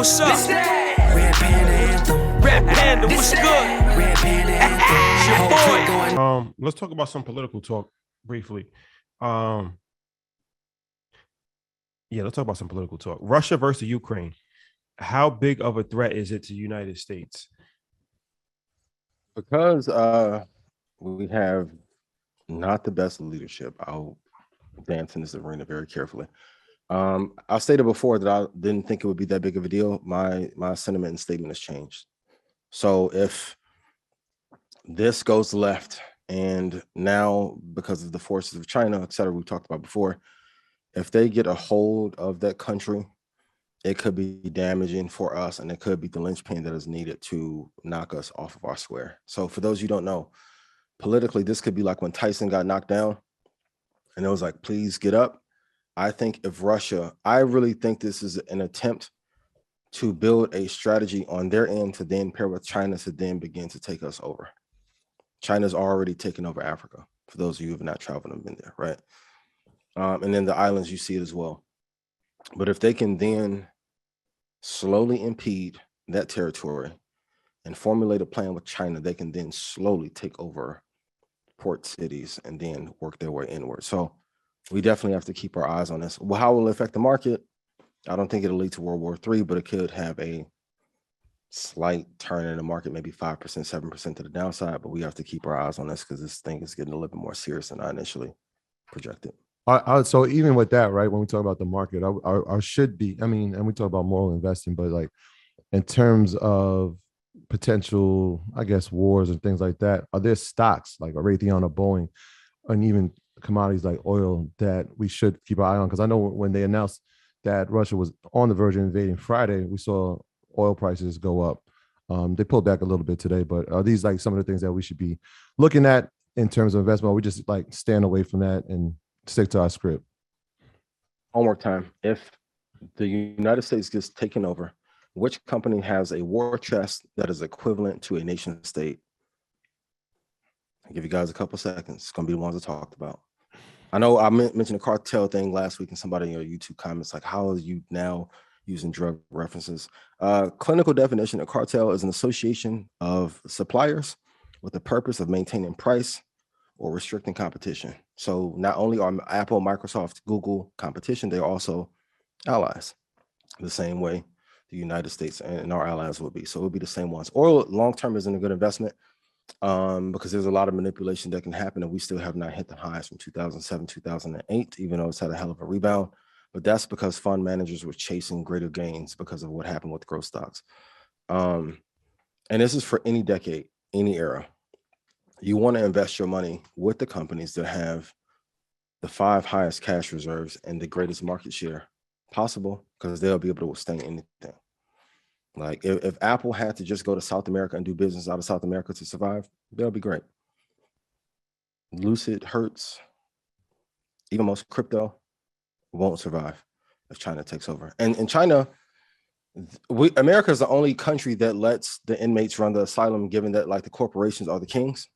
what's up? Red Panda Anthem. Red Panda, what's good? Red Panda Anthem. It's your boy. Let's talk about some political talk briefly. Yeah, let's talk about some political talk. Russia versus Ukraine. How big of a threat is it to the United States? Because we have not the best leadership. I'll dance in this arena very carefully. I stated before that I didn't think it would be that big of a deal. My sentiment and statement has changed. So if this goes left, and now because of the forces of China, et cetera, we talked about before, if they get a hold of that country, it could be damaging for us, and it could be the linchpin that is needed to knock us off of our square. So for those you don't know, politically, this could be like when Tyson got knocked down and it was like, please get up. I think if Russia, I really think this is an attempt to build a strategy on their end to then pair with China to then begin to take us over. China's already taken over Africa, for those of you who have not traveled and been there, right? And then the islands, you see it as well. But if they can then slowly impede that territory and formulate a plan with China, they can then slowly take over port cities and then work their way inward. So we definitely have to keep our eyes on this. Well, how will it affect the market? I don't think it'll lead to World War III, but it could have a slight turn in the market, maybe 5%, 7% to the downside. But we have to keep our eyes on this because this thing is getting a little bit more serious than I initially projected. So even with that, right, when we talk about the market, I should be, I mean, and we talk about moral investing, but like in terms of potential, I guess, wars and things like that, are there stocks like a Raytheon or Boeing and even commodities like oil that we should keep our eye on? Because I know when they announced that Russia was on the verge of invading Friday, we saw oil prices go up. They pulled back a little bit today, but are these like some of the things that we should be looking at in terms of investment? Or we just like stand away from that and stick to our script? Homework time. If the United States gets taken over, which company has a war chest that is equivalent to a nation state? I'll give you guys a couple seconds. It's going to be the ones I talked about. I know I mentioned the cartel thing last week, and somebody in your YouTube comments like, how are you now using drug references? Clinical definition of cartel is an association of suppliers with the purpose of maintaining price or restricting competition. So not only are Apple, Microsoft, Google competition, they're also allies. The same way the United States and our allies will be. So it will be the same ones. Oil long-term isn't a good investment because there's a lot of manipulation that can happen, and we still have not hit the highs from 2007, 2008, even though it's had a hell of a rebound. But that's because fund managers were chasing greater gains because of what happened with growth stocks. And this is for any decade, any era. You want to invest your money with the companies that have the 5 highest cash reserves and the greatest market share possible, because they'll be able to withstand anything. Like if Apple had to just go to South America and do business out of South America to survive, they'll be great. Lucid, Hertz, even most crypto won't survive if China takes over. And in China, America is the only country that lets the inmates run the asylum, given that like the corporations are the kings.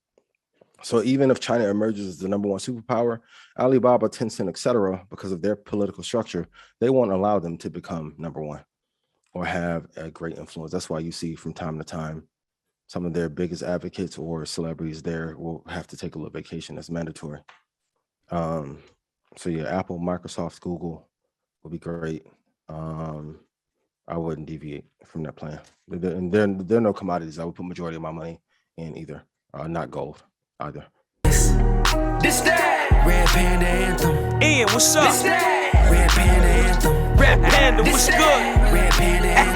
So even if China emerges as the #1 superpower, Alibaba, Tencent, et cetera, because of their political structure, they won't allow them to become #1 or have a great influence. That's why you see from time to time, some of their biggest advocates or celebrities there will have to take a little vacation. That's mandatory. So yeah, Apple, Microsoft, Google will be great. I wouldn't deviate from that plan. And there are no commodities I would put majority of my money in either, not gold either. This that Red Panda Anthem. Ian, what's up? Red Panda Anthem. Red Panda, what's good? Red Panda Anthem.